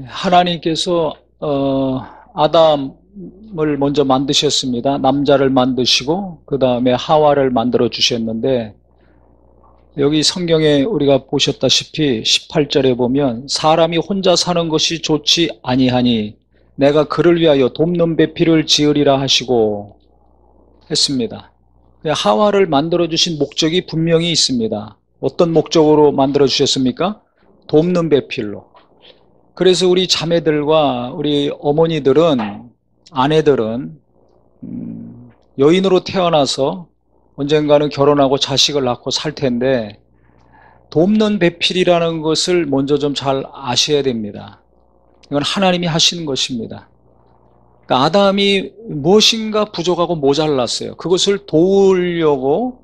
하나님께서 아담을 먼저 만드셨습니다. 남자를 만드시고 그 다음에 하와를 만들어 주셨는데, 여기 성경에 우리가 보셨다시피 18절에 보면 사람이 혼자 사는 것이 좋지 아니하니 내가 그를 위하여 돕는 배필을 지으리라 하시고 했습니다. 하와를 만들어 주신 목적이 분명히 있습니다. 어떤 목적으로 만들어 주셨습니까? 돕는 배필로. 그래서 우리 자매들과 우리 어머니들은, 아내들은 여인으로 태어나서 언젠가는 결혼하고 자식을 낳고 살 텐데, 돕는 배필이라는 것을 먼저 좀 잘 아셔야 됩니다. 이건 하나님이 하시는 것입니다. 그러니까 아담이 무엇인가 부족하고 모자랐어요. 그것을 도우려고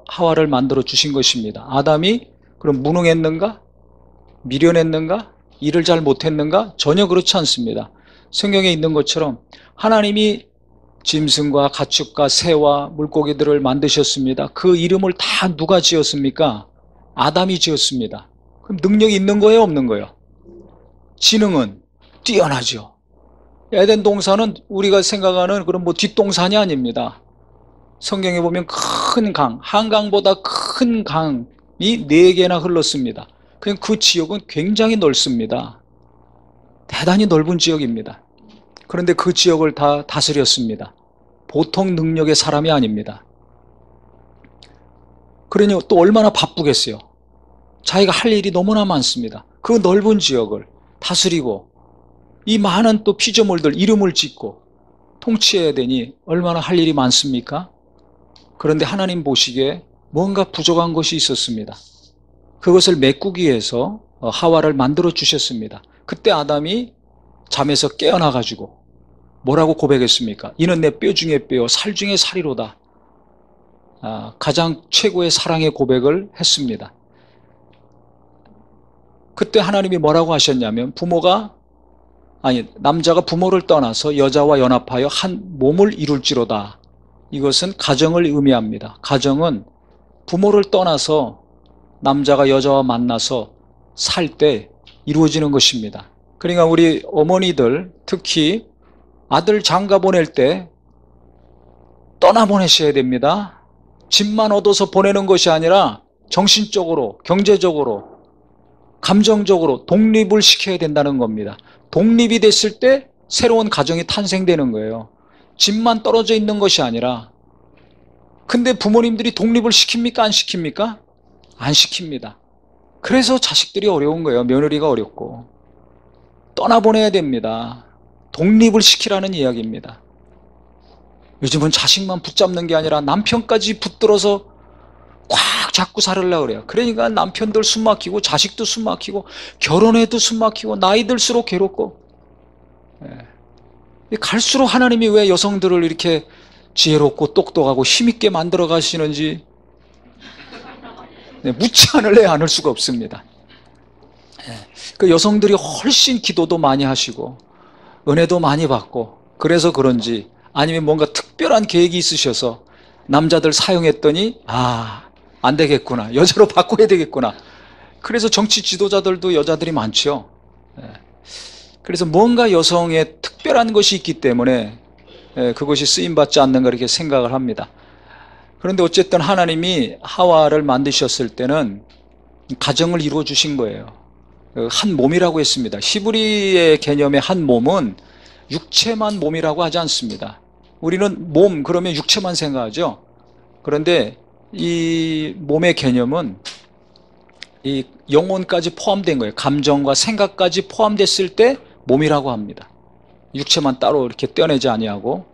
하와를 만들어 주신 것입니다. 아담이 그럼 무능했는가? 미련했는가? 일을 잘 못했는가? 전혀 그렇지 않습니다. 성경에 있는 것처럼 하나님이 짐승과 가축과 새와 물고기들을 만드셨습니다. 그 이름을 다 누가 지었습니까? 아담이 지었습니다. 그럼 능력이 있는 거예요, 없는 거예요? 지능은 뛰어나죠. 에덴 동산은 우리가 생각하는 그런 뭐 뒷동산이 아닙니다. 성경에 보면 큰 강, 한강보다 큰 강이 4개나 흘렀습니다. 그냥 그 지역은 굉장히 넓습니다. 대단히 넓은 지역입니다. 그런데 그 지역을 다 다스렸습니다. 보통 능력의 사람이 아닙니다. 그러니 또 얼마나 바쁘겠어요. 자기가 할 일이 너무나 많습니다. 그 넓은 지역을 다스리고 이 많은 또 피조물들 이름을 짓고 통치해야 되니 얼마나 할 일이 많습니까? 그런데 하나님 보시기에 뭔가 부족한 것이 있었습니다. 그것을 메꾸기 위해서 하와를 만들어 주셨습니다. 그때 아담이 잠에서 깨어나가지고 뭐라고 고백했습니까? 이는 내 뼈 중에 뼈, 살 중에 살이로다. 가장 최고의 사랑의 고백을 했습니다. 그때 하나님이 뭐라고 하셨냐면, 남자가 부모를 떠나서 여자와 연합하여 한 몸을 이룰지로다. 이것은 가정을 의미합니다. 가정은 부모를 떠나서 남자가 여자와 만나서 살 때 이루어지는 것입니다. 그러니까 우리 어머니들, 특히 아들 장가 보낼 때 떠나보내셔야 됩니다. 집만 얻어서 보내는 것이 아니라 정신적으로, 경제적으로, 감정적으로 독립을 시켜야 된다는 겁니다. 독립이 됐을 때 새로운 가정이 탄생되는 거예요. 집만 떨어져 있는 것이 아니라. 근데 부모님들이 독립을 시킵니까? 안 시킵니까? 안 시킵니다. 그래서 자식들이 어려운 거예요. 며느리가 어렵고. 떠나보내야 됩니다. 독립을 시키라는 이야기입니다. 요즘은 자식만 붙잡는 게 아니라 남편까지 붙들어서 꽉 잡고 살으려고 그래요. 그러니까 남편들 숨 막히고 자식도 숨 막히고 결혼해도 숨 막히고 나이 들수록 괴롭고. 갈수록 하나님이 왜 여성들을 이렇게 지혜롭고 똑똑하고 힘있게 만들어 가시는지 묻지 않을래 않을 수가 없습니다. 그 여성들이 훨씬 기도도 많이 하시고 은혜도 많이 받고, 그래서 그런지 아니면 뭔가 특별한 계획이 있으셔서 남자들 사용했더니 안 되겠구나, 여자로 바꿔야 되겠구나. 그래서 정치 지도자들도 여자들이 많죠. 그래서 뭔가 여성의 특별한 것이 있기 때문에 그것이 쓰임받지 않는가 이렇게 생각을 합니다. 그런데 어쨌든 하나님이 하와를 만드셨을 때는 가정을 이루어 주신 거예요. 한 몸이라고 했습니다. 히브리의 개념의 한 몸은 육체만 몸이라고 하지 않습니다. 우리는 몸 그러면 육체만 생각하죠. 그런데 이 몸의 개념은 이 영혼까지 포함된 거예요. 감정과 생각까지 포함됐을 때 몸이라고 합니다. 육체만 따로 이렇게 떼어내지 아니하고.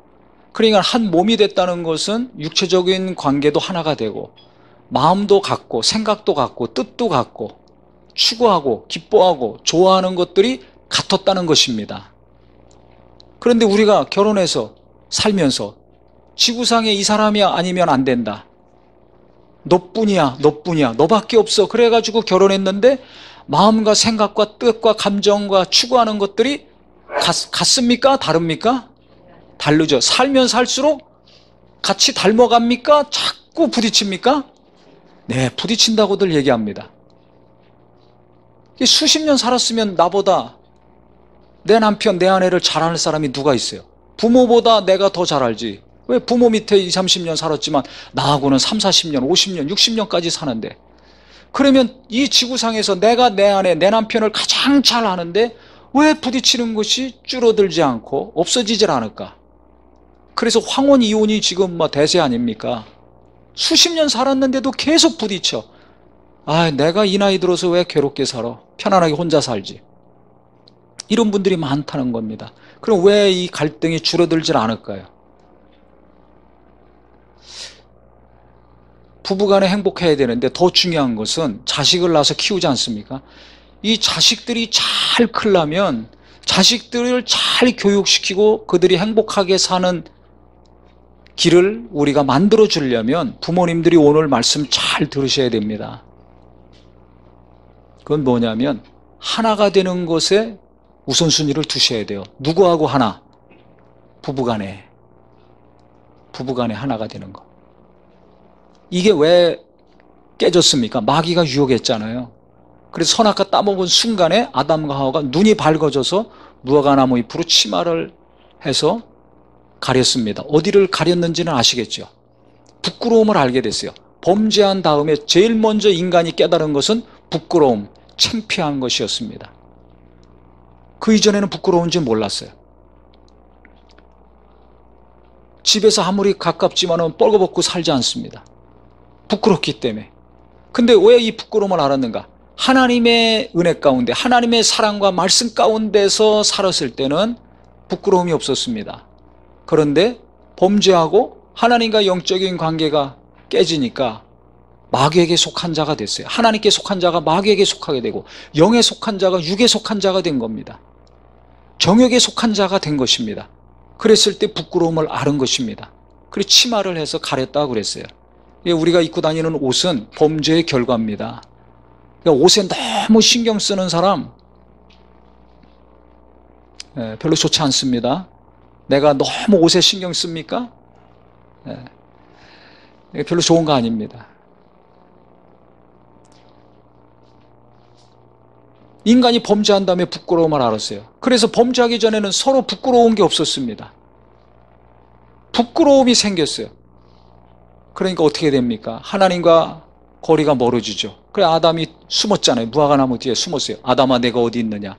그러니까 한 몸이 됐다는 것은 육체적인 관계도 하나가 되고 마음도 같고 생각도 같고 뜻도 같고 추구하고 기뻐하고 좋아하는 것들이 같았다는 것입니다. 그런데 우리가 결혼해서 살면서 지구상에 이 사람이 아니면 안 된다, 너뿐이야, 너뿐이야, 너밖에 없어, 그래가지고 결혼했는데 마음과 생각과 뜻과 감정과 추구하는 것들이 같습니까? 다릅니까? 다르죠. 살면 살수록 같이 닮아갑니까? 자꾸 부딪힙니까? 네, 부딪힌다고들 얘기합니다. 수십 년 살았으면 나보다 내 남편, 내 아내를 잘 아는 사람이 누가 있어요? 부모보다 내가 더 잘 알지. 왜 부모 밑에 20, 30년 살았지만 나하고는 3, 40년, 50년, 60년까지 사는데. 그러면 이 지구상에서 내가 내 아내, 내 남편을 가장 잘 아는데 왜 부딪히는 것이 줄어들지 않고 없어지질 않을까? 그래서 황혼 이혼이 지금 대세 아닙니까? 수십 년 살았는데도 계속 부딪혀. 아, 내가 이 나이 들어서 왜 괴롭게 살아? 편안하게 혼자 살지. 이런 분들이 많다는 겁니다. 그럼 왜 이 갈등이 줄어들질 않을까요? 부부간에 행복해야 되는데 더 중요한 것은 자식을 낳아서 키우지 않습니까? 이 자식들이 잘 크려면 자식들을 잘 교육시키고 그들이 행복하게 사는 길을 우리가 만들어 주려면 부모님들이 오늘 말씀 잘 들으셔야 됩니다. 그건 뭐냐면 하나가 되는 것에 우선순위를 두셔야 돼요. 누구하고 하나? 부부간에 하나가 되는 것. 이게 왜 깨졌습니까? 마귀가 유혹했잖아요. 그래서 선악과 따먹은 순간에 아담과 하와가 눈이 밝아져서 무화과나무 잎으로 치마를 해서 가렸습니다. 어디를 가렸는지는 아시겠죠? 부끄러움을 알게 됐어요. 범죄한 다음에 제일 먼저 인간이 깨달은 것은 부끄러움, 창피한 것이었습니다. 그 이전에는 부끄러운지 몰랐어요. 집에서 아무리 가깝지만은 뻘거벗고 살지 않습니다. 부끄럽기 때문에. 근데 왜 이 부끄러움을 알았는가? 하나님의 은혜 가운데, 하나님의 사랑과 말씀 가운데서 살았을 때는 부끄러움이 없었습니다. 그런데 범죄하고 하나님과 영적인 관계가 깨지니까 마귀에게 속한 자가 됐어요. 하나님께 속한 자가 마귀에게 속하게 되고 영에 속한 자가 육에 속한 자가 된 겁니다. 정욕에 속한 자가 된 것입니다. 그랬을 때 부끄러움을 앓은 것입니다. 그래서 치마를 해서 가렸다고 그랬어요. 우리가 입고 다니는 옷은 범죄의 결과입니다. 그러니까 옷에 너무 신경 쓰는 사람 별로 좋지 않습니다. 내가 너무 옷에 신경 씁니까? 별로 좋은 거 아닙니다. 인간이 범죄한 다음에 부끄러움을 알았어요. 그래서 범죄하기 전에는 서로 부끄러운 게 없었습니다. 부끄러움이 생겼어요. 그러니까 어떻게 됩니까? 하나님과 거리가 멀어지죠. 그래 아담이 숨었잖아요. 무화과나무 뒤에 숨었어요. 아담아 내가 어디 있느냐?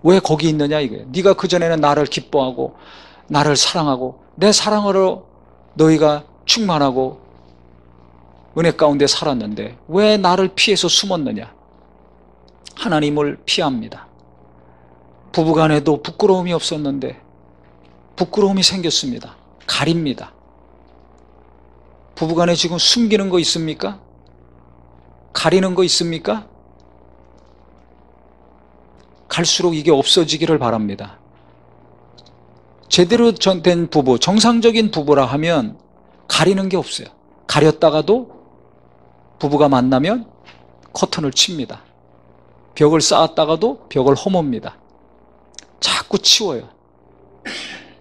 왜 거기 있느냐 이거예요. 네가 그전에는 나를 기뻐하고 나를 사랑하고 내 사랑으로 너희가 충만하고 은혜 가운데 살았는데 왜 나를 피해서 숨었느냐? 하나님을 피합니다. 부부간에도 부끄러움이 없었는데 부끄러움이 생겼습니다. 가립니다. 부부간에 지금 숨기는 거 있습니까? 가리는 거 있습니까? 갈수록 이게 없어지기를 바랍니다. 제대로 된 부부, 정상적인 부부라 하면 가리는 게 없어요. 가렸다가도 부부가 만나면 커튼을 칩니다. 벽을 쌓았다가도 벽을 허뭅니다. 자꾸 치워요.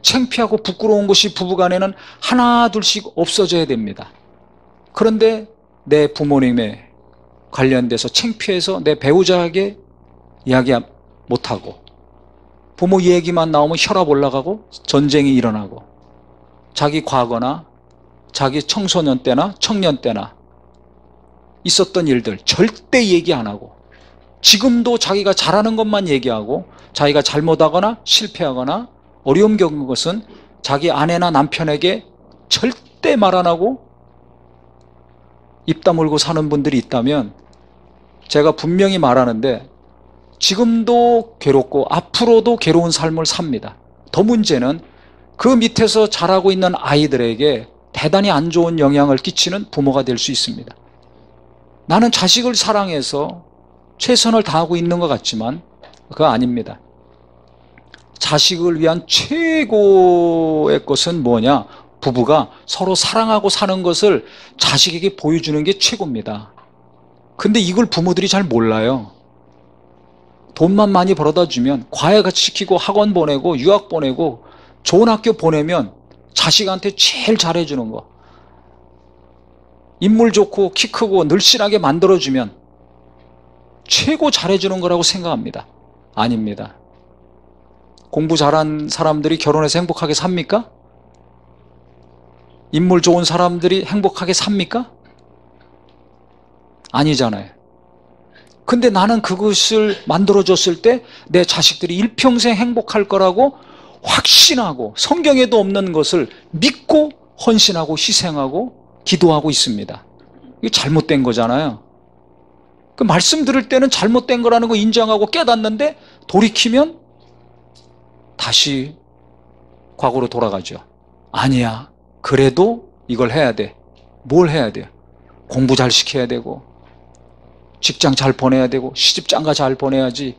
창피하고 부끄러운 것이 부부간에는 하나 둘씩 없어져야 됩니다. 그런데 내 부모님에 관련돼서 창피해서 내 배우자에게 이야기 못하고 부모 얘기만 나오면 혈압 올라가고 전쟁이 일어나고 자기 과거나 자기 청소년 때나 청년 때나 있었던 일들 절대 얘기 안 하고 지금도 자기가 잘하는 것만 얘기하고 자기가 잘못하거나 실패하거나 어려움 겪은 것은 자기 아내나 남편에게 절대 말 안 하고 입 다물고 사는 분들이 있다면 제가 분명히 말하는데 지금도 괴롭고 앞으로도 괴로운 삶을 삽니다. 더 문제는 그 밑에서 자라고 있는 아이들에게 대단히 안 좋은 영향을 끼치는 부모가 될 수 있습니다. 나는 자식을 사랑해서 최선을 다하고 있는 것 같지만 그거 아닙니다. 자식을 위한 최고의 것은 뭐냐? 부부가 서로 사랑하고 사는 것을 자식에게 보여주는 게 최고입니다. 근데 이걸 부모들이 잘 몰라요. 돈만 많이 벌어다 주면 과외같이 시키고 학원 보내고 유학 보내고 좋은 학교 보내면 자식한테 제일 잘해주는 거. 인물 좋고 키 크고 늘씬하게 만들어주면 최고 잘해주는 거라고 생각합니다. 아닙니다. 공부 잘한 사람들이 결혼해서 행복하게 삽니까? 인물 좋은 사람들이 행복하게 삽니까? 아니잖아요. 근데 나는 그것을 만들어줬을 때 내 자식들이 일평생 행복할 거라고 확신하고 성경에도 없는 것을 믿고 헌신하고 희생하고 기도하고 있습니다. 이게 잘못된 거잖아요. 그 말씀 들을 때는 잘못된 거라는 거 인정하고 깨닫는데 돌이키면 다시 과거로 돌아가죠. 아니야. 그래도 이걸 해야 돼. 뭘 해야 돼요? 공부 잘 시켜야 되고 직장 잘 보내야 되고 시집 장가 잘 보내야지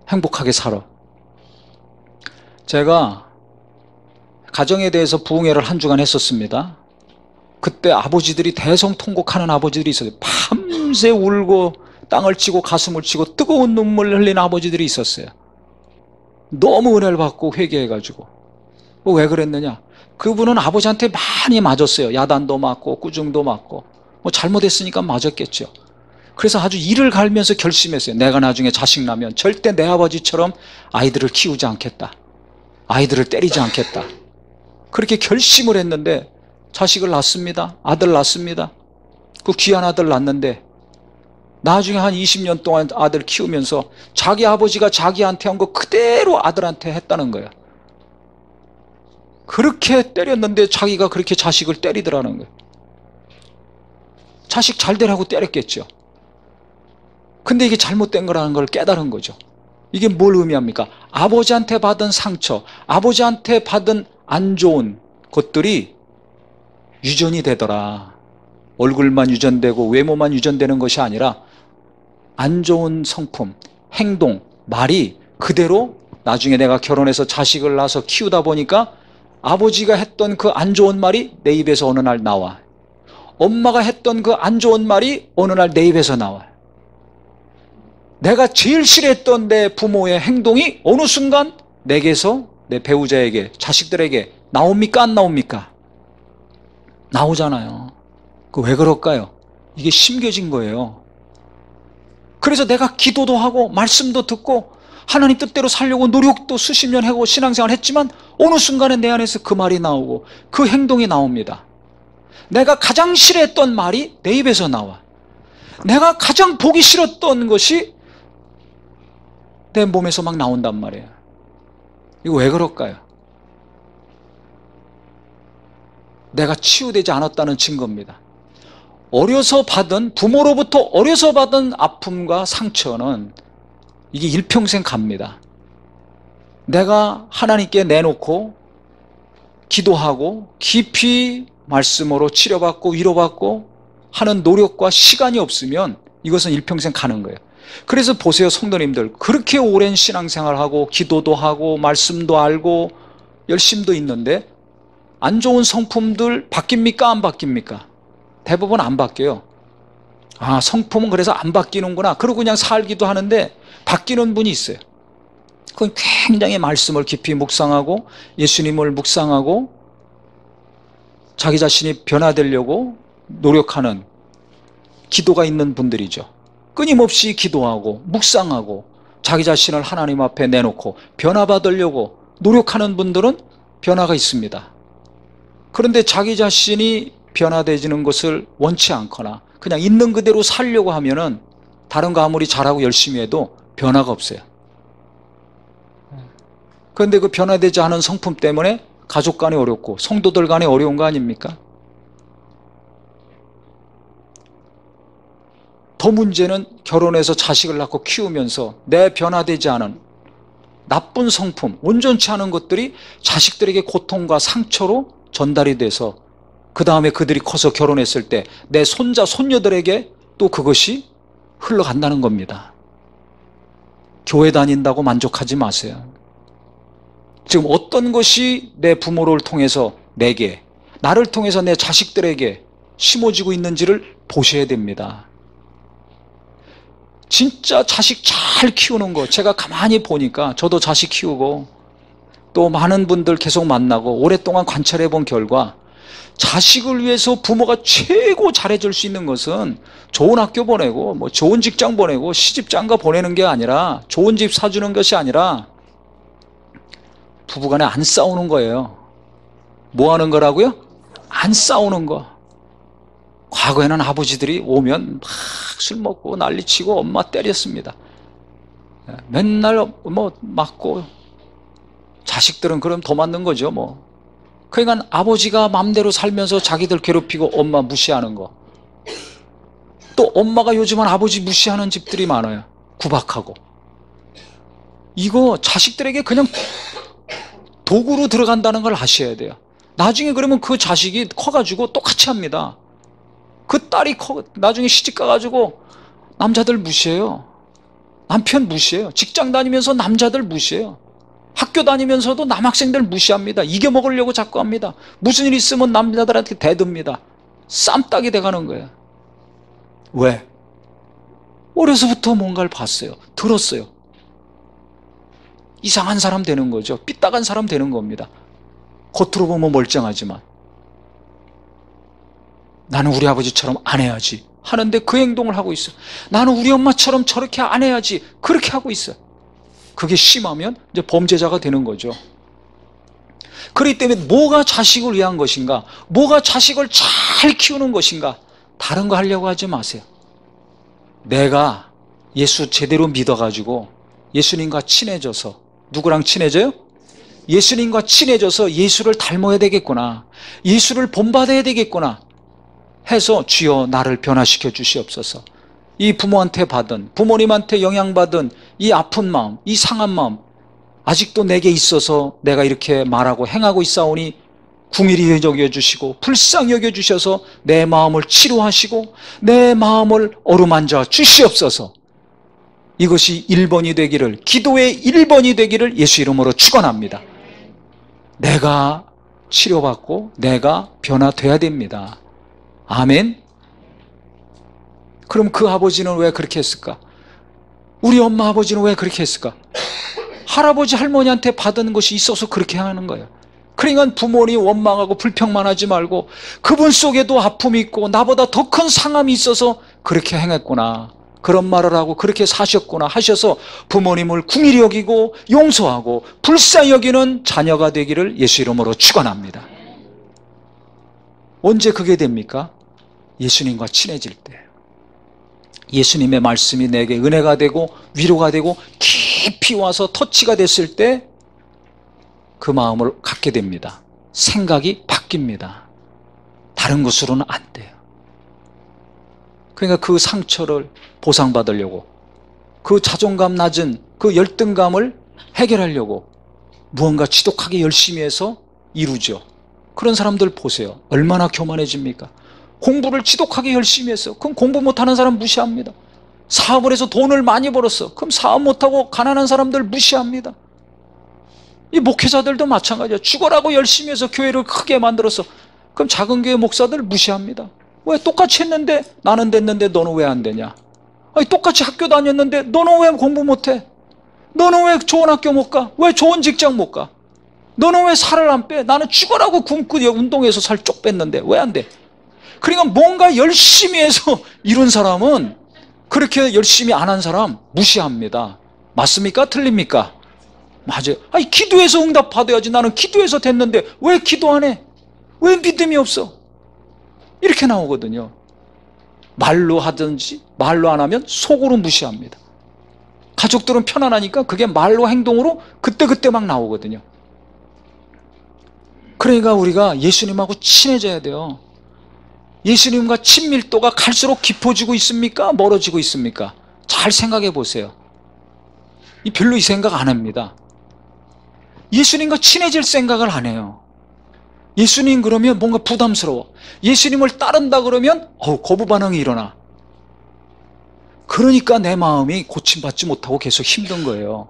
행복하게 살아. 제가 가정에 대해서 부흥회를 한 주간 했었습니다. 그때 아버지들이 대성통곡하는 아버지들이 있어요. 밤새 울고 땅을 치고 가슴을 치고 뜨거운 눈물 흘리는 아버지들이 있었어요. 너무 은혜를 받고 회개해가지고. 왜 그랬느냐? 그분은 아버지한테 많이 맞았어요. 야단도 맞고 꾸중도 맞고 뭐 잘못했으니까 맞았겠죠. 그래서 아주 이를 갈면서 결심했어요. 내가 나중에 자식 나면 절대 내 아버지처럼 아이들을 키우지 않겠다. 아이들을 때리지 않겠다. 그렇게 결심을 했는데 자식을 낳습니다. 아들 낳습니다. 그 귀한 아들 낳는데 나중에 한 20년 동안 아들 키우면서 자기 아버지가 자기한테 한 거 그대로 아들한테 했다는 거예요. 그렇게 때렸는데 자기가 그렇게 자식을 때리더라는 거예요. 자식 잘 되라고 때렸겠죠. 근데 이게 잘못된 거라는 걸 깨달은 거죠. 이게 뭘 의미합니까? 아버지한테 받은 상처, 아버지한테 받은 안 좋은 것들이 유전이 되더라. 얼굴만 유전되고 외모만 유전되는 것이 아니라 안 좋은 성품, 행동, 말이 그대로 나중에 내가 결혼해서 자식을 낳아서 키우다 보니까 아버지가 했던 그 안 좋은 말이 내 입에서 어느 날 나와. 엄마가 했던 그 안 좋은 말이 어느 날 내 입에서 나와. 내가 제일 싫어했던 내 부모의 행동이 어느 순간 내게서 내 배우자에게, 자식들에게 나옵니까? 안 나옵니까? 나오잖아요. 그 왜 그럴까요? 이게 심겨진 거예요. 그래서 내가 기도도 하고 말씀도 듣고 하나님 뜻대로 살려고 노력도 수십 년 하고 신앙생활 했지만 어느 순간에 내 안에서 그 말이 나오고 그 행동이 나옵니다. 내가 가장 싫어했던 말이 내 입에서 나와. 내가 가장 보기 싫었던 것이 내 몸에서 막 나온단 말이에요. 이거 왜 그럴까요? 내가 치유되지 않았다는 증거입니다. 부모로부터 어려서 받은 아픔과 상처는 이게 일평생 갑니다. 내가 하나님께 내놓고 기도하고 깊이 말씀으로 치료받고 위로받고 하는 노력과 시간이 없으면 이것은 일평생 가는 거예요. 그래서 보세요, 성도님들. 그렇게 오랜 신앙생활하고 기도도 하고 말씀도 알고 열심도 있는데 안 좋은 성품들 바뀝니까? 안 바뀝니까? 대부분 안 바뀌어요. 아, 성품은 그래서 안 바뀌는구나. 그러고 그냥 살기도 하는데 바뀌는 분이 있어요. 그건 굉장히 말씀을 깊이 묵상하고 예수님을 묵상하고 자기 자신이 변화되려고 노력하는 기도가 있는 분들이죠. 끊임없이 기도하고 묵상하고 자기 자신을 하나님 앞에 내놓고 변화받으려고 노력하는 분들은 변화가 있습니다. 그런데 자기 자신이 변화되지는 것을 원치 않거나 그냥 있는 그대로 살려고 하면은 다른 거 아무리 잘하고 열심히 해도 변화가 없어요. 그런데 그 변화되지 않은 성품 때문에 가족 간에 어렵고 성도들 간에 어려운 거 아닙니까? 더 문제는 결혼해서 자식을 낳고 키우면서 내 변화되지 않은 나쁜 성품, 온전치 않은 것들이 자식들에게 고통과 상처로 전달이 돼서 그 다음에 그들이 커서 결혼했을 때 내 손자, 손녀들에게 또 그것이 흘러간다는 겁니다. 교회 다닌다고 만족하지 마세요. 지금 어떤 것이 내 부모를 통해서 내게, 나를 통해서 내 자식들에게 심어지고 있는지를 보셔야 됩니다. 진짜 자식 잘 키우는 거 제가 가만히 보니까 저도 자식 키우고 또 많은 분들 계속 만나고 오랫동안 관찰해 본 결과 자식을 위해서 부모가 최고 잘해줄 수 있는 것은 좋은 학교 보내고 뭐 좋은 직장 보내고 시집 장가 보내는 게 아니라, 좋은 집 사주는 것이 아니라 부부간에 안 싸우는 거예요. 뭐 하는 거라고요? 안 싸우는 거. 과거에는 아버지들이 오면 막 술 먹고 난리치고 엄마 때렸습니다. 맨날 뭐 맞고, 자식들은 그럼 더 맞는 거죠 뭐. 그러니까 아버지가 맘대로 살면서 자기들 괴롭히고 엄마 무시하는 거. 또 엄마가 요즘은 아버지 무시하는 집들이 많아요. 구박하고. 이거 자식들에게 그냥 도구로 들어간다는 걸 아셔야 돼요. 나중에 그러면 그 자식이 커가지고 똑같이 합니다. 그 딸이 나중에 시집 가가지고 남자들 무시해요. 남편 무시해요. 직장 다니면서 남자들 무시해요. 학교 다니면서도 남학생들 무시합니다. 이겨먹으려고 자꾸 합니다. 무슨 일 있으면 남자들한테 대듭니다. 쌈딱이 돼가는 거예요. 왜? 어려서부터 뭔가를 봤어요. 들었어요. 이상한 사람 되는 거죠. 삐딱한 사람 되는 겁니다. 겉으로 보면 멀쩡하지만. 나는 우리 아버지처럼 안 해야지 하는데 그 행동을 하고 있어요. 나는 우리 엄마처럼 저렇게 안 해야지 그렇게 하고 있어요. 그게 심하면 이제 범죄자가 되는 거죠. 그렇기 때문에 뭐가 자식을 위한 것인가, 뭐가 자식을 잘 키우는 것인가, 다른 거 하려고 하지 마세요. 내가 예수 제대로 믿어가지고 예수님과 친해져서, 누구랑 친해져요? 예수님과 친해져서 예수를 닮아야 되겠구나, 예수를 본받아야 되겠구나 해서 주여 나를 변화시켜 주시옵소서. 이 부모한테 받은, 부모님한테 영향받은 이 아픈 마음, 이 상한 마음 아직도 내게 있어서 내가 이렇게 말하고 행하고 있사오니 긍휼히 여겨주시고 불쌍히 여겨주셔서 내 마음을 치료하시고 내 마음을 어루만져 주시옵소서. 이것이 1번이 되기를, 기도의 1번이 되기를 예수 이름으로 축원합니다. 내가 치료받고 내가 변화돼야 됩니다. 아멘. 그럼 그 아버지는 왜 그렇게 했을까? 우리 엄마 아버지는 왜 그렇게 했을까? 할아버지 할머니한테 받은 것이 있어서 그렇게 하는 거예요. 그러니까 부모님 원망하고 불평만 하지 말고 그분 속에도 아픔이 있고 나보다 더 큰 상함이 있어서 그렇게 행했구나, 그런 말을 하고 그렇게 사셨구나 하셔서 부모님을 긍휼히 여기고 용서하고 불쌍히 여기는 자녀가 되기를 예수 이름으로 축원합니다. 언제 그게 됩니까? 예수님과 친해질 때. 예수님의 말씀이 내게 은혜가 되고 위로가 되고 깊이 와서 터치가 됐을 때 그 마음을 갖게 됩니다. 생각이 바뀝니다. 다른 것으로는 안 돼요. 그러니까 그 상처를 보상받으려고, 그 자존감 낮은 그 열등감을 해결하려고 무언가 지독하게 열심히 해서 이루죠. 그런 사람들 보세요. 얼마나 교만해집니까? 공부를 지독하게 열심히 했어. 그럼 공부 못하는 사람 무시합니다. 사업을 해서 돈을 많이 벌었어. 그럼 사업 못하고 가난한 사람들 무시합니다. 이 목회자들도 마찬가지야. 죽어라고 열심히 해서 교회를 크게 만들었어. 그럼 작은 교회 목사들 무시합니다. 왜? 똑같이 했는데 나는 됐는데 너는 왜 안 되냐? 아니, 똑같이 학교 다녔는데 너는 왜 공부 못해? 너는 왜 좋은 학교 못 가? 왜 좋은 직장 못 가? 너는 왜 살을 안 빼? 나는 죽어라고 굶고 운동해서 살 쪽 뺐는데 왜 안 돼? 그러니까 뭔가 열심히 해서 이룬 사람은 그렇게 열심히 안 한 사람 무시합니다. 맞습니까? 틀립니까? 맞아요. 아니, 기도해서 응답 받아야지. 나는 기도해서 됐는데 왜 기도 안 해? 왜 믿음이 없어? 이렇게 나오거든요. 말로 하든지 말로 안 하면 속으로 무시합니다. 가족들은 편안하니까 그게 말로 행동으로 그때그때 막 나오거든요. 그러니까 우리가 예수님하고 친해져야 돼요. 예수님과 친밀도가 갈수록 깊어지고 있습니까? 멀어지고 있습니까? 잘 생각해 보세요. 별로 이 생각 안 합니다. 예수님과 친해질 생각을 안 해요. 예수님 그러면 뭔가 부담스러워. 예수님을 따른다 그러면 거부 반응이 일어나. 그러니까 내 마음이 고침받지 못하고 계속 힘든 거예요.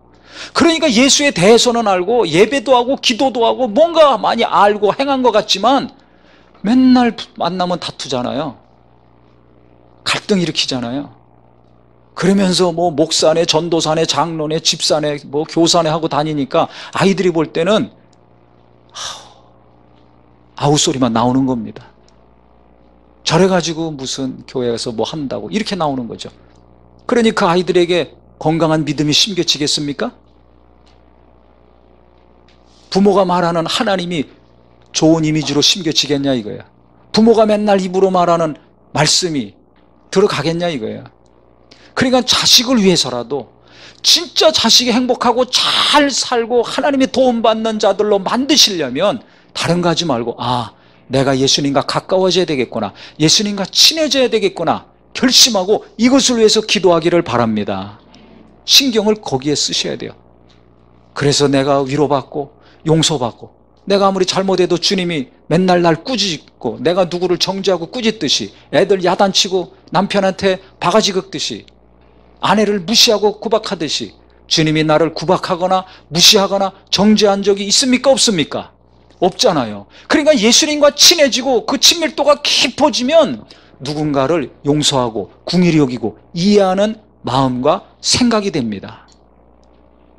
그러니까 예수에 대해서는 알고 예배도 하고 기도도 하고 뭔가 많이 알고 행한 것 같지만 맨날 만나면 다투잖아요. 갈등 일으키잖아요. 그러면서 뭐 목사네, 전도사네, 장로네, 집사네, 뭐 교사네 하고 다니니까 아이들이 볼 때는 아우 소리만 나오는 겁니다. 저래가지고 무슨 교회에서 뭐 한다고 이렇게 나오는 거죠. 그러니 그 아이들에게 건강한 믿음이 심겨지겠습니까? 부모가 말하는 하나님이 좋은 이미지로 심겨지겠냐 이거야. 부모가 맨날 입으로 말하는 말씀이 들어가겠냐 이거야. 그러니까 자식을 위해서라도 진짜 자식이 행복하고 잘 살고 하나님의 도움받는 자들로 만드시려면 다른 거 하지 말고 내가 예수님과 가까워져야 되겠구나, 예수님과 친해져야 되겠구나 결심하고 이것을 위해서 기도하기를 바랍니다. 신경을 거기에 쓰셔야 돼요. 그래서 내가 위로받고 용서받고, 내가 아무리 잘못해도 주님이 맨날 날 꾸짖고, 내가 누구를 정죄하고 꾸짖듯이, 애들 야단치고 남편한테 바가지 긁듯이, 아내를 무시하고 구박하듯이 주님이 나를 구박하거나 무시하거나 정죄한 적이 있습니까? 없습니까? 없잖아요. 그러니까 예수님과 친해지고 그 친밀도가 깊어지면 누군가를 용서하고 궁일이 여기고 이해하는 마음과 생각이 됩니다.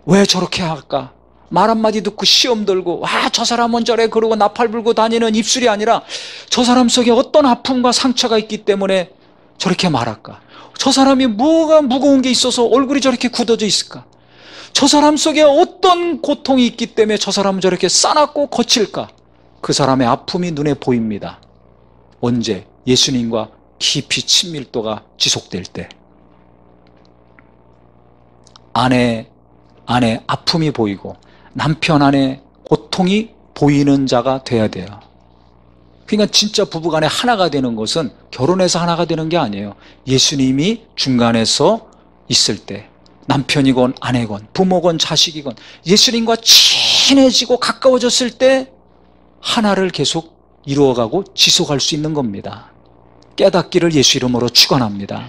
왜 저렇게 할까? 말 한마디 듣고 시험 들고 저 사람은 저래 그러고 나팔 불고 다니는 입술이 아니라 저 사람 속에 어떤 아픔과 상처가 있기 때문에 저렇게 말할까? 저 사람이 뭐가 무거운 게 있어서 얼굴이 저렇게 굳어져 있을까? 저 사람 속에 어떤 고통이 있기 때문에 저 사람은 저렇게 싸납고 거칠까? 그 사람의 아픔이 눈에 보입니다. 언제? 예수님과 깊이 친밀도가 지속될 때. 아내 아픔이 보이고 남편 안에 고통이 보이는 자가 돼야 돼요. 그러니까 진짜 부부간에 하나가 되는 것은 결혼해서 하나가 되는 게 아니에요. 예수님이 중간에서 있을 때, 남편이건 아내건 부모건 자식이건 예수님과 친해지고 가까워졌을 때 하나를 계속 이루어가고 지속할 수 있는 겁니다. 깨닫기를 예수 이름으로 축원합니다.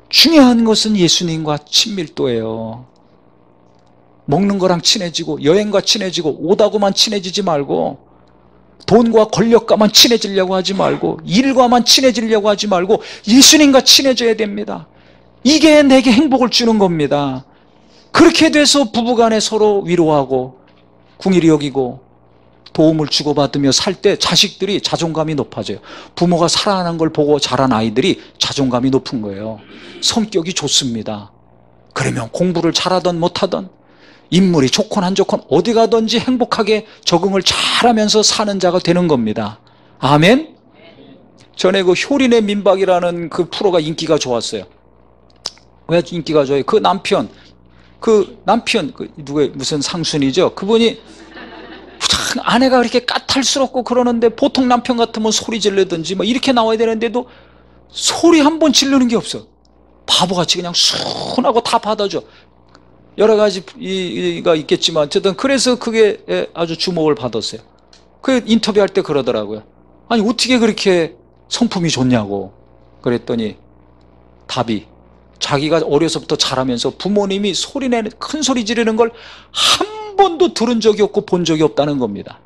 중요한 것은 예수님과 친밀도예요. 먹는 거랑 친해지고 여행과 친해지고 오다고만 친해지지 말고, 돈과 권력과만 친해지려고 하지 말고, 일과만 친해지려고 하지 말고 예수님과 친해져야 됩니다. 이게 내게 행복을 주는 겁니다. 그렇게 돼서 부부간에 서로 위로하고 궁일이 여기고 도움을 주고받으며 살 때 자식들이 자존감이 높아져요. 부모가 사랑하는 걸 보고 자란 아이들이 자존감이 높은 거예요. 성격이 좋습니다. 그러면 공부를 잘하든 못하든 인물이 좋건 안 좋건 어디 가든지 행복하게 적응을 잘하면서 사는 자가 되는 겁니다. 아멘? 전에 그 효린의 민박이라는 그 프로가 인기가 좋았어요. 왜 인기가 좋아요? 그 남편 누구의 무슨 상순이죠? 그분이 아내가 그렇게 까탈스럽고 그러는데, 보통 남편 같으면 소리 지르든지 뭐 이렇게 나와야 되는데도 소리 한 번 지르는 게 없어. 바보같이 그냥 순하고 다 받아줘. 여러 가지가 있겠지만 어쨌든 그래서 그게 아주 주목을 받았어요. 그 인터뷰할 때 그러더라고요. 아니 어떻게 그렇게 성품이 좋냐고 그랬더니 답이, 자기가 어려서부터 자라면서 부모님이 큰 소리 지르는 걸 한 번도 들은 적이 없고 본 적이 없다는 겁니다.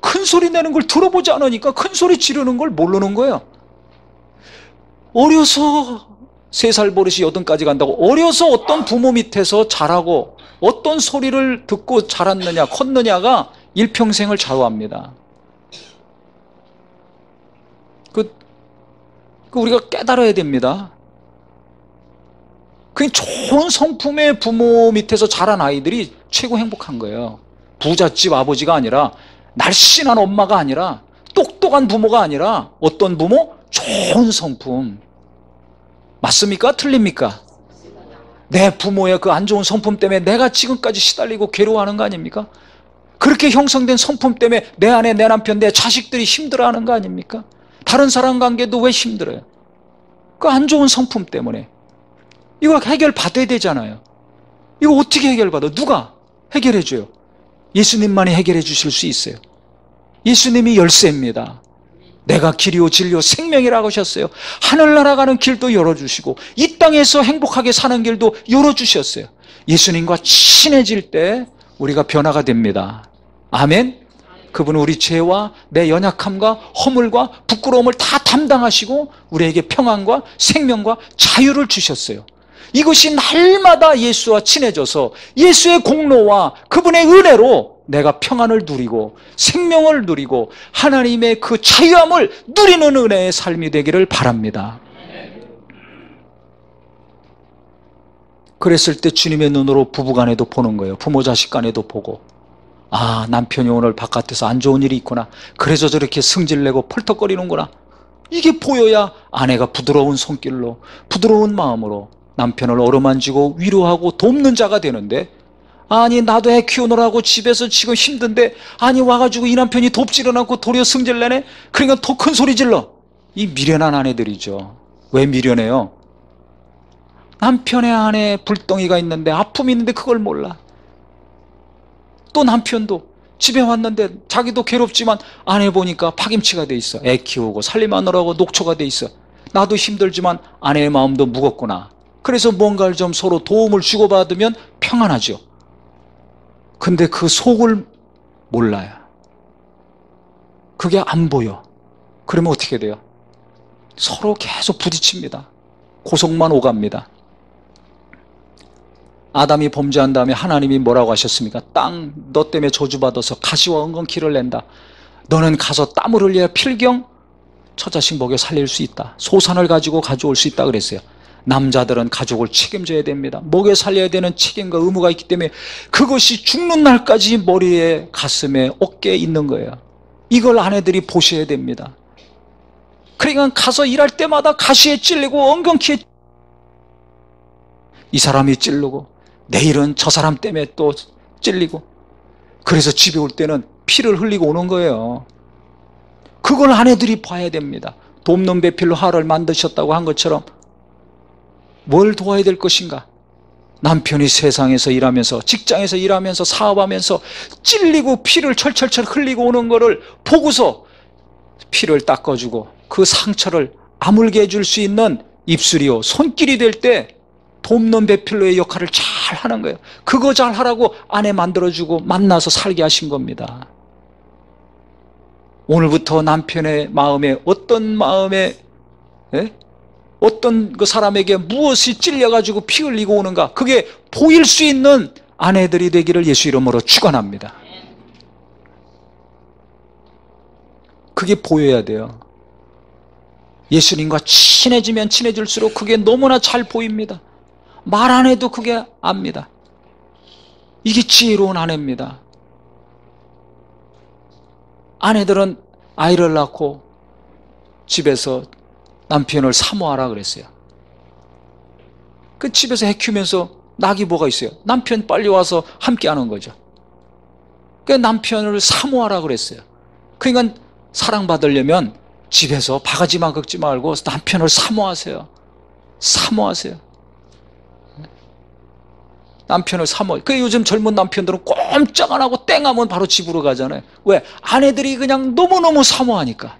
큰 소리 내는 걸 들어보지 않으니까 큰 소리 지르는 걸 모르는 거예요. 어려서 3살 버릇이 8까지 간다고, 어려서 어떤 부모 밑에서 자라고 어떤 소리를 듣고 자랐느냐 컸느냐가 일평생을 좌우합니다. 우리가 깨달아야 됩니다. 그 좋은 성품의 부모 밑에서 자란 아이들이 최고 행복한 거예요. 부잣집 아버지가 아니라, 날씬한 엄마가 아니라, 똑똑한 부모가 아니라 어떤 부모? 좋은 성품. 맞습니까? 틀립니까? 내 부모의 그 안 좋은 성품 때문에 내가 지금까지 시달리고 괴로워하는 거 아닙니까? 그렇게 형성된 성품 때문에 내 아내, 내 남편, 내 자식들이 힘들어하는 거 아닙니까? 다른 사람 관계도 왜 힘들어요? 그 안 좋은 성품 때문에. 이거 해결 받아야 되잖아요. 이거 어떻게 해결받아? 누가 해결해 줘요? 예수님만이 해결해 주실 수 있어요. 예수님이 열쇠입니다. 내가 길이요 진리요 생명이라고 하셨어요. 하늘나라 가는 길도 열어주시고 이 땅에서 행복하게 사는 길도 열어주셨어요. 예수님과 친해질 때 우리가 변화가 됩니다. 아멘. 그분은 우리 죄와 내 연약함과 허물과 부끄러움을 다 담당하시고 우리에게 평안과 생명과 자유를 주셨어요. 이것이 날마다 예수와 친해져서 예수의 공로와 그분의 은혜로 내가 평안을 누리고 생명을 누리고 하나님의 그 자유함을 누리는 은혜의 삶이 되기를 바랍니다. 그랬을 때 주님의 눈으로 부부간에도 보는 거예요. 부모 자식 간에도 보고, 아, 남편이 오늘 바깥에서 안 좋은 일이 있구나, 그래서 저렇게 승질내고 펄떡거리는구나. 이게 보여야 아내가 부드러운 손길로 부드러운 마음으로 남편을 어루만지고 위로하고 돕는 자가 되는데, 아니 나도 애 키우느라고 집에서 지금 힘든데 아니 와가지고 이 남편이 돕지를 않고 도리어 승질내네? 그러니까 더 큰 소리 질러. 이 미련한 아내들이죠. 왜 미련해요? 남편의 안에 불덩이가 있는데, 아픔이 있는데 그걸 몰라. 또 남편도 집에 왔는데 자기도 괴롭지만 아내 보니까 파김치가 돼 있어. 애 키우고 살림하느라고 녹초가 돼 있어. 나도 힘들지만 아내의 마음도 무겁구나. 그래서 뭔가를 좀 서로 도움을 주고받으면 평안하죠. 근데 그 속을 몰라요. 그게 안 보여. 그러면 어떻게 돼요? 서로 계속 부딪힙니다. 고속만 오갑니다. 아담이 범죄한 다음에 하나님이 뭐라고 하셨습니까? 땅, 너 때문에 저주받아서 가시와 엉겅퀴를 낸다. 너는 가서 땀을 흘려야 필경 처자식 먹여 살릴 수 있다. 소산을 가지고 가져올 수 있다 그랬어요. 남자들은 가족을 책임져야 됩니다. 먹여 살려야 되는 책임과 의무가 있기 때문에 그것이 죽는 날까지 머리에, 가슴에, 어깨에 있는 거예요. 이걸 아내들이 보셔야 됩니다. 그러니까 가서 일할 때마다 가시에 찔리고 엉겅퀴에, 이 사람이 찔르고 내일은 저 사람 때문에 또 찔리고, 그래서 집에 올 때는 피를 흘리고 오는 거예요. 그걸 아내들이 봐야 됩니다. 돕는 배필로 하를 만드셨다고 한 것처럼 뭘 도와야 될 것인가? 남편이 세상에서 일하면서, 직장에서 일하면서, 사업하면서 찔리고 피를 철철철 흘리고 오는 거를 보고서 피를 닦아주고 그 상처를 아물게 해줄 수 있는 입술이요 손길이 될 때 돕는 배필로의 역할을 잘 하는 거예요. 그거 잘 하라고 아내 만들어주고 만나서 살게 하신 겁니다. 오늘부터 남편의 마음에 어떤 마음에, 어떤 그 사람에게 무엇이 찔려가지고 피 흘리고 오는가, 그게 보일 수 있는 아내들이 되기를 예수 이름으로 축원합니다. 그게 보여야 돼요. 예수님과 친해지면 친해질수록 그게 너무나 잘 보입니다. 말 안 해도 그게 압니다. 이게 지혜로운 아내입니다. 아내들은 아이를 낳고 집에서 남편을 사모하라 그랬어요. 그 집에서 애 키우면서 낙이 뭐가 있어요? 남편 빨리 와서 함께 하는 거죠. 그 남편을 사모하라 그랬어요. 그러니까 사랑받으려면 집에서 바가지만 긁지 말고 남편을 사모하세요. 사모하세요. 남편을 사모해. 그 요즘 젊은 남편들은 꼼짝 안 하고 땡하면 바로 집으로 가잖아요. 왜? 아내들이 그냥 너무너무 사모하니까.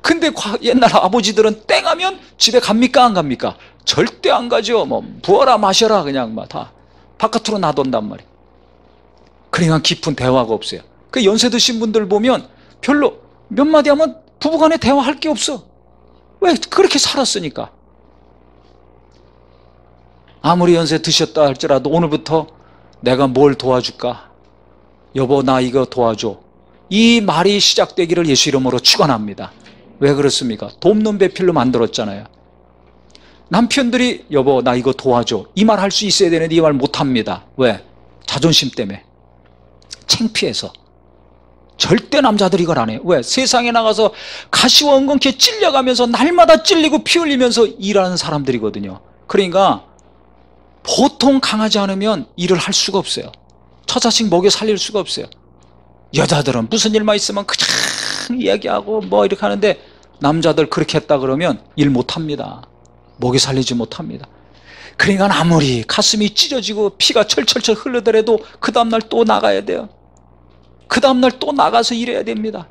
근데 옛날 아버지들은 땡하면 집에 갑니까 안 갑니까? 절대 안 가죠. 뭐 부어라 마셔라 그냥 막 다 바깥으로 놔둔단 말이에요. 그러니까 깊은 대화가 없어요. 그 연세 드신 분들 보면 별로 몇 마디 하면 부부간에 대화할 게 없어. 왜? 그렇게 살았으니까. 아무리 연세 드셨다 할지라도 오늘부터 내가 뭘 도와줄까? 여보 나 이거 도와줘. 이 말이 시작되기를 예수 이름으로 축원합니다. 왜 그렇습니까? 돕는 배필로 만들었잖아요. 남편들이 여보 나 이거 도와줘 이 말 할 수 있어야 되는데 이 말 못합니다. 왜? 자존심 때문에. 창피해서. 절대 남자들이 이걸 안 해요. 왜? 세상에 나가서 가시와 엉겅퀴에 찔려가면서 날마다 찔리고 피 흘리면서 일하는 사람들이거든요. 그러니까 보통 강하지 않으면 일을 할 수가 없어요. 처자식 먹여 살릴 수가 없어요. 여자들은 무슨 일만 있으면 그냥 이야기하고 뭐 이렇게 하는데 남자들 그렇게 했다 그러면 일 못합니다. 먹여 살리지 못합니다. 그러니까 아무리 가슴이 찢어지고 피가 철철철 흐르더라도 그 다음날 또 나가야 돼요. 그 다음날 또 나가서 일해야 됩니다.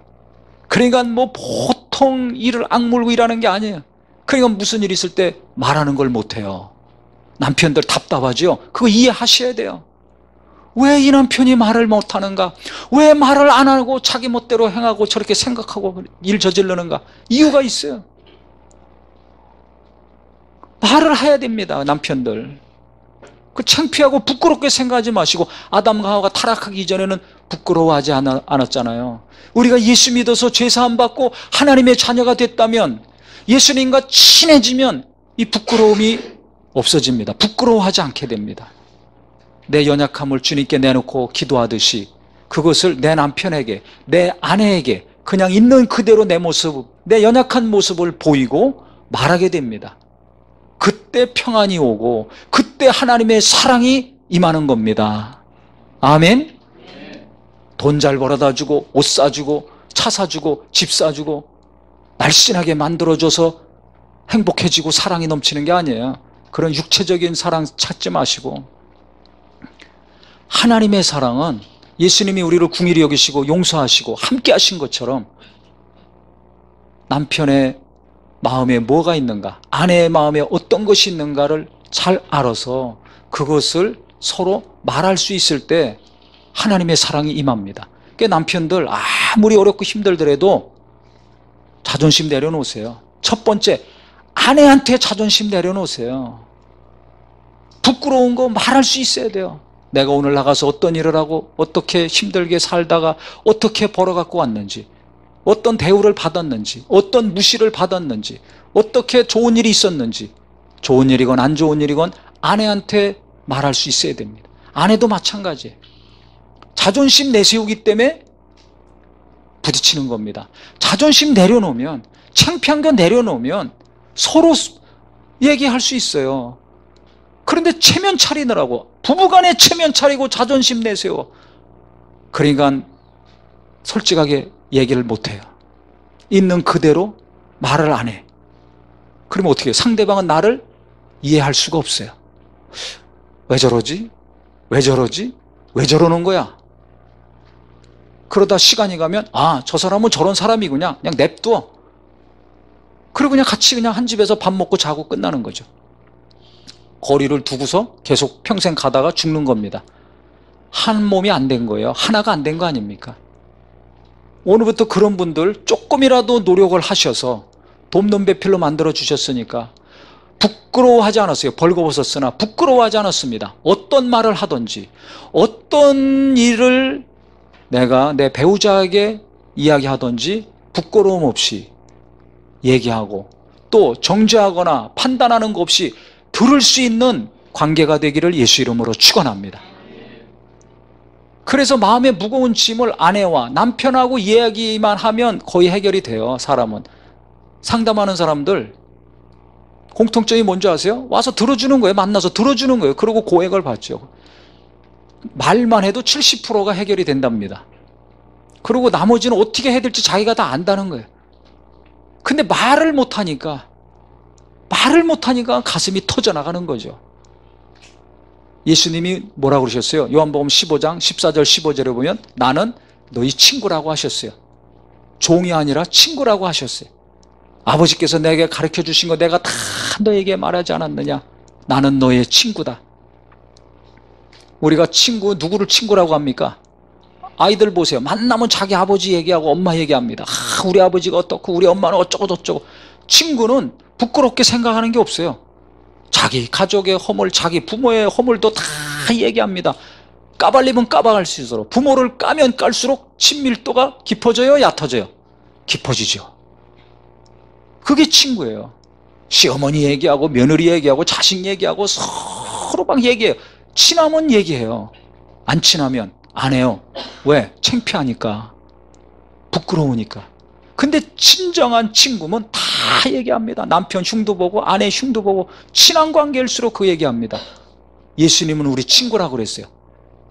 그러니까 뭐 보통 일을 악물고 일하는 게 아니에요. 그러니까 무슨 일 있을 때 말하는 걸 못해요. 남편들 답답하죠? 그거 이해하셔야 돼요. 왜 이 남편이 말을 못하는가? 왜 말을 안 하고 자기 멋대로 행하고 저렇게 생각하고 일 저지르는가? 이유가 있어요. 말을 해야 됩니다. 남편들. 그 창피하고 부끄럽게 생각하지 마시고, 아담과 하와가 타락하기 이전에는 부끄러워하지 않았잖아요. 우리가 예수 믿어서 죄 사함 받고 하나님의 자녀가 됐다면, 예수님과 친해지면 이 부끄러움이 없어집니다. 부끄러워하지 않게 됩니다. 내 연약함을 주님께 내놓고 기도하듯이 그것을 내 남편에게, 내 아내에게 그냥 있는 그대로 내 모습, 내 연약한 모습을 보이고 말하게 됩니다. 그때 평안이 오고 그때 하나님의 사랑이 임하는 겁니다. 아멘. 돈 잘 벌어다 주고 옷 사주고 차 사주고 집 사주고 날씬하게 만들어줘서 행복해지고 사랑이 넘치는 게 아니에요. 그런 육체적인 사랑 찾지 마시고, 하나님의 사랑은 예수님이 우리를 궁일이 여기시고 용서하시고 함께 하신 것처럼 남편의 마음에 뭐가 있는가, 아내의 마음에 어떤 것이 있는가를 잘 알아서 그것을 서로 말할 수 있을 때 하나님의 사랑이 임합니다. 그러니까 남편들 아무리 어렵고 힘들더라도 자존심 내려놓으세요. 첫 번째, 아내한테 자존심 내려놓으세요. 부끄러운 거 말할 수 있어야 돼요. 내가 오늘 나가서 어떤 일을 하고 어떻게 힘들게 살다가 어떻게 벌어갖고 왔는지, 어떤 대우를 받았는지, 어떤 무시를 받았는지, 어떻게 좋은 일이 있었는지, 좋은 일이건 안 좋은 일이건 아내한테 말할 수 있어야 됩니다. 아내도 마찬가지예요. 자존심 내세우기 때문에 부딪히는 겁니다. 자존심 내려놓으면, 창피한 거 내려놓으면 서로 얘기할 수 있어요. 그런데 체면 차리느라고, 부부간에 체면 차리고 자존심 내세워, 그러니까 솔직하게 얘기를 못해요. 있는 그대로 말을 안 해. 그러면 어떻게 해요? 상대방은 나를 이해할 수가 없어요. 왜 저러지? 왜 저러지? 왜 저러는 거야? 그러다 시간이 가면 저 사람은 저런 사람이구나, 그냥 냅둬. 그리고 그냥 같이 그냥 한 집에서 밥 먹고 자고 끝나는 거죠. 거리를 두고서 계속 평생 가다가 죽는 겁니다. 한 몸이 안 된 거예요. 하나가 안 된 거 아닙니까? 오늘부터 그런 분들 조금이라도 노력을 하셔서 돕는 배필로 만들어 주셨으니까 부끄러워하지 않았어요. 벌거벗었으나 부끄러워하지 않았습니다. 어떤 말을 하든지, 어떤 일을 내가 내 배우자에게 이야기하든지 부끄러움 없이 얘기하고, 또 정죄하거나 판단하는 것 없이 들을 수 있는 관계가 되기를 예수 이름으로 축원합니다. 그래서 마음의 무거운 짐을 아내와 남편하고 이야기만 하면 거의 해결이 돼요. 사람은, 상담하는 사람들 공통점이 뭔지 아세요? 와서 들어주는 거예요. 만나서 들어주는 거예요. 그리고 고액을 받죠. 말만 해도 70%가 해결이 된답니다. 그리고 나머지는 어떻게 해야 될지 자기가 다 안다는 거예요. 근데 말을 못하니까 가슴이 터져나가는 거죠. 예수님이 뭐라고 그러셨어요? 요한복음 15장 14절 15절에 보면 나는 너희 친구라고 하셨어요. 종이 아니라 친구라고 하셨어요. 아버지께서 내게 가르쳐 주신 거 내가 다 너에게 말하지 않았느냐? 나는 너의 친구다. 우리가 누구를 친구라고 합니까? 아이들 보세요. 만나면 자기 아버지 얘기하고 엄마 얘기합니다. 우리 아버지가 어떻고 우리 엄마는 어쩌고 저쩌고. 친구는 부끄럽게 생각하는 게 없어요. 자기 가족의 허물, 자기 부모의 허물도 다 얘기합니다. 까발리면 까발릴수록, 부모를 까면 깔수록 친밀도가 깊어져요, 얕아져요? 깊어지죠. 그게 친구예요. 시어머니 얘기하고 며느리 얘기하고 자식 얘기하고 서로 막 얘기해요. 친하면 얘기해요. 안 친하면 안 해요. 왜? 창피하니까, 부끄러우니까. 근데 진정한 친구면 다 얘기합니다. 남편 흉도 보고 아내 흉도 보고, 친한 관계일수록 그 얘기합니다. 예수님은 우리 친구라고 그랬어요.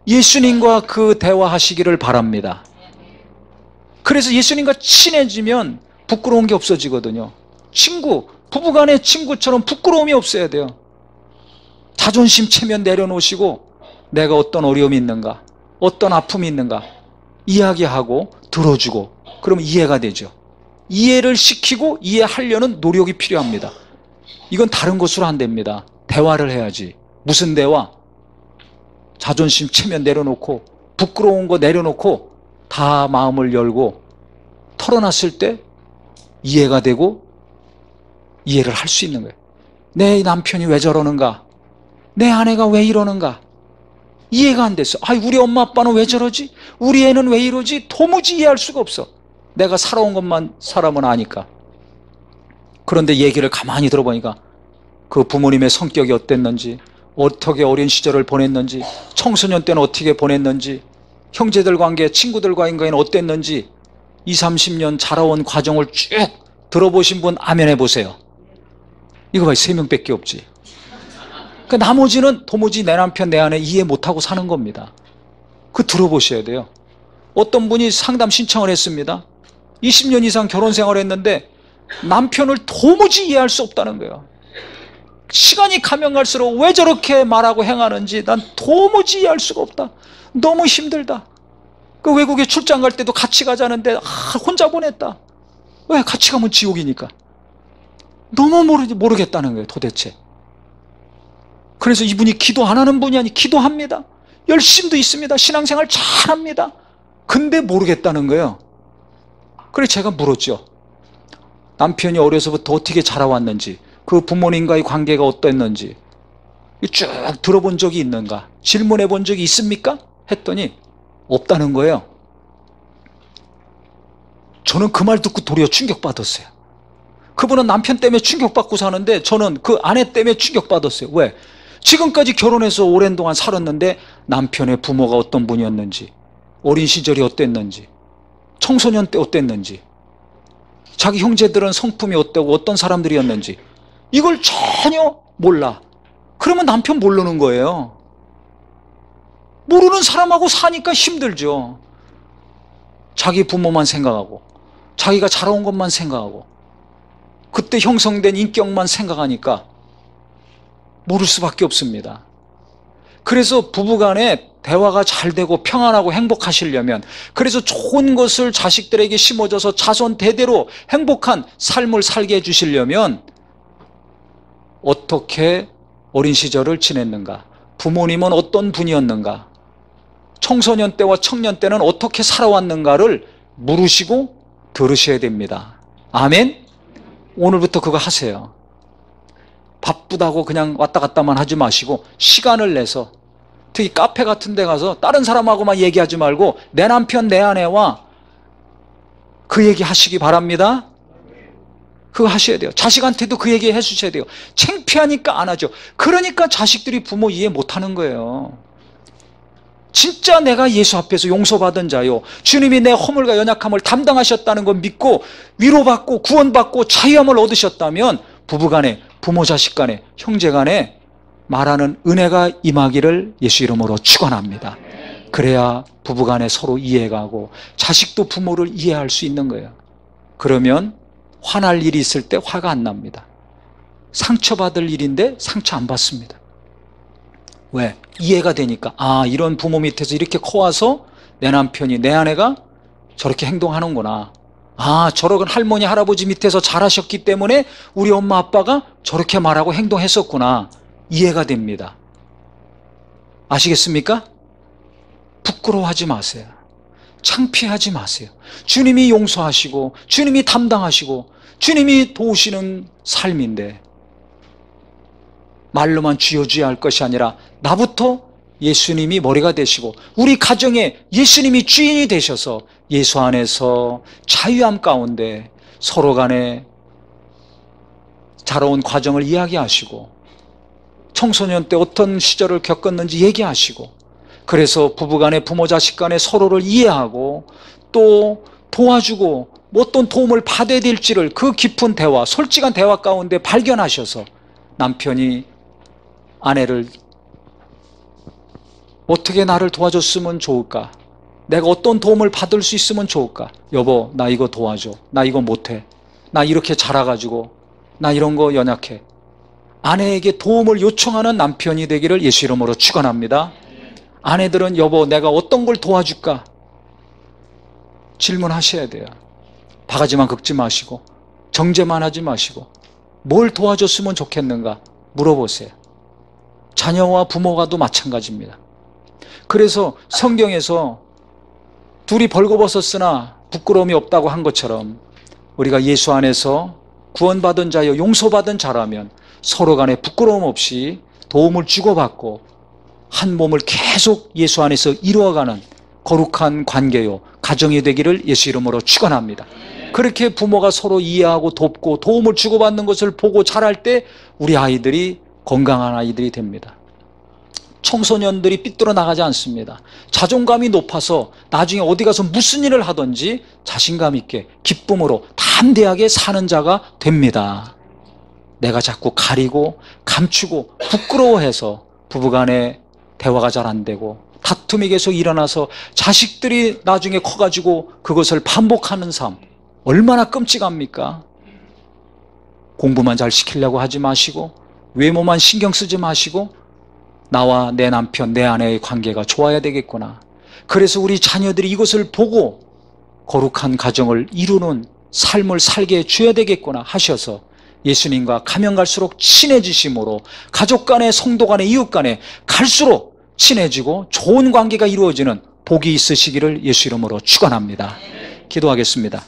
예수님과 그 대화하시기를 바랍니다. 그래서 예수님과 친해지면 부끄러운 게 없어지거든요. 친구, 부부간의 친구처럼 부끄러움이 없어야 돼요. 자존심 체면 내려놓으시고 내가 어떤 어려움이 있는가, 어떤 아픔이 있는가 이야기하고 들어주고, 그러면 이해가 되죠. 이해를 시키고 이해하려는 노력이 필요합니다. 이건 다른 것으로 안 됩니다. 대화를 해야지. 무슨 대화? 자존심 체면 내려놓고 부끄러운 거 내려놓고 다 마음을 열고 털어놨을 때 이해가 되고 이해를 할 수 있는 거예요. 내 남편이 왜 저러는가? 내 아내가 왜 이러는가? 이해가 안 됐어. 아, 우리 엄마 아빠는 왜 저러지? 우리 애는 왜 이러지? 도무지 이해할 수가 없어. 내가 살아온 것만 사람은 아니까. 그런데 얘기를 가만히 들어보니까 그 부모님의 성격이 어땠는지, 어떻게 어린 시절을 보냈는지, 청소년 때는 어떻게 보냈는지, 형제들 관계, 친구들 관계는 어땠는지 20, 30년 자라온 과정을 쭉 들어보신 분 아멘 해보세요. 이거 봐요. 3명밖에 없지. 그 나머지는 도무지 내 남편 내 아내 이해 못하고 사는 겁니다. 그 들어보셔야 돼요. 어떤 분이 상담 신청을 했습니다. 20년 이상 결혼 생활을 했는데 남편을 도무지 이해할 수 없다는 거예요. 시간이 가면 갈수록 왜 저렇게 말하고 행하는지 난 도무지 이해할 수가 없다. 너무 힘들다. 그 외국에 출장 갈 때도 같이 가자는데 혼자 보냈다. 왜? 같이 가면 지옥이니까. 너무 모르겠다는 거예요, 도대체. 그래서 이분이 기도 안 하는 분이 아니, 기도합니다. 열심도 있습니다. 신앙생활 잘합니다. 근데 모르겠다는 거예요. 그래서 제가 물었죠. 남편이 어려서부터 어떻게 자라왔는지, 그 부모님과의 관계가 어땠는지 쭉 들어본 적이 있는가? 질문해 본 적이 있습니까? 했더니 없다는 거예요. 저는 그 말 듣고 도리어 충격받았어요. 그분은 남편 때문에 충격받고 사는데 저는 그 아내 때문에 충격받았어요. 왜? 지금까지 결혼해서 오랜 동안 살았는데 남편의 부모가 어떤 분이었는지, 어린 시절이 어땠는지, 청소년 때 어땠는지, 자기 형제들은 성품이 어때고 어떤 사람들이었는지 이걸 전혀 몰라. 그러면 남편 모르는 거예요. 모르는 사람하고 사니까 힘들죠. 자기 부모만 생각하고 자기가 자라온 것만 생각하고 그때 형성된 인격만 생각하니까 모를 수밖에 없습니다. 그래서 부부간에 대화가 잘 되고 평안하고 행복하시려면, 그래서 좋은 것을 자식들에게 심어줘서 자손 대대로 행복한 삶을 살게 해주시려면 어떻게 어린 시절을 지냈는가, 부모님은 어떤 분이었는가, 청소년 때와 청년 때는 어떻게 살아왔는가를 물으시고 들으셔야 됩니다. 아멘? 오늘부터 그거 하세요. 바쁘다고 그냥 왔다 갔다만 하지 마시고 시간을 내서, 특히 카페 같은 데 가서 다른 사람하고만 얘기하지 말고 내 남편 내 아내와 그 얘기 하시기 바랍니다. 그거 하셔야 돼요. 자식한테도 그 얘기 해주셔야 돼요. 창피하니까 안 하죠. 그러니까 자식들이 부모 이해 못하는 거예요. 진짜 내가 예수 앞에서 용서받은 자요, 주님이 내 허물과 연약함을 담당하셨다는 걸 믿고 위로받고 구원받고 자유함을 얻으셨다면 부부간에, 부모 자식 간에, 형제 간에 말하는 은혜가 임하기를 예수 이름으로 축원합니다. 그래야 부부간에 서로 이해가 가고 자식도 부모를 이해할 수 있는 거예요. 그러면 화날 일이 있을 때 화가 안 납니다. 상처받을 일인데 상처 안 받습니다. 왜? 이해가 되니까. 아, 이런 부모 밑에서 이렇게 커와서 내 남편이, 내 아내가 저렇게 행동하는구나. 아, 저런 할머니 할아버지 밑에서 자라셨기 때문에 우리 엄마 아빠가 저렇게 말하고 행동했었구나. 이해가 됩니다. 아시겠습니까? 부끄러워하지 마세요. 창피하지 마세요. 주님이 용서하시고 주님이 담당하시고 주님이 도우시는 삶인데 말로만 쥐어줘야 할 것이 아니라 나부터 예수님이 머리가 되시고 우리 가정에 예수님이 주인이 되셔서 예수 안에서 자유함 가운데 서로 간에 자라온 과정을 이야기하시고 청소년 때 어떤 시절을 겪었는지 얘기하시고, 그래서 부부간에, 부모 자식 간에 서로를 이해하고 또 도와주고 어떤 도움을 받아야 될지를 그 깊은 대화, 솔직한 대화 가운데 발견하셔서 남편이 아내를 어떻게 나를 도와줬으면 좋을까, 내가 어떤 도움을 받을 수 있으면 좋을까, 여보 나 이거 도와줘, 나 이거 못해, 나 이렇게 자라가지고 나 이런 거 연약해. 아내에게 도움을 요청하는 남편이 되기를 예수 이름으로 축원합니다. 아내들은 여보 내가 어떤 걸 도와줄까 질문하셔야 돼요. 바가지만 긁지 마시고 정죄만 하지 마시고 뭘 도와줬으면 좋겠는가 물어보세요. 자녀와 부모가도 마찬가지입니다. 그래서 성경에서 둘이 벌거벗었으나 부끄러움이 없다고 한 것처럼 우리가 예수 안에서 구원받은 자여 용서받은 자라면 서로 간에 부끄러움 없이 도움을 주고받고 한 몸을 계속 예수 안에서 이루어가는 거룩한 관계요 가정이 되기를 예수 이름으로 축원합니다. 그렇게 부모가 서로 이해하고 돕고 도움을 주고받는 것을 보고 자랄 때 우리 아이들이 건강한 아이들이 됩니다. 청소년들이 삐뚤어 나가지 않습니다. 자존감이 높아서 나중에 어디 가서 무슨 일을 하든지 자신감 있게 기쁨으로 담대하게 사는 자가 됩니다. 내가 자꾸 가리고 감추고 부끄러워해서 부부간에 대화가 잘 안 되고 다툼이 계속 일어나서 자식들이 나중에 커가지고 그것을 반복하는 삶, 얼마나 끔찍합니까? 공부만 잘 시키려고 하지 마시고 외모만 신경 쓰지 마시고 나와 내 남편, 내 아내의 관계가 좋아야 되겠구나. 그래서 우리 자녀들이 이것을 보고 거룩한 가정을 이루는 삶을 살게 해줘야 되겠구나 하셔서 예수님과 가면 갈수록 친해지심으로 가족 간에 성도 간에 이웃 간에 갈수록 친해지고 좋은 관계가 이루어지는 복이 있으시기를 예수 이름으로 축원합니다. 기도하겠습니다.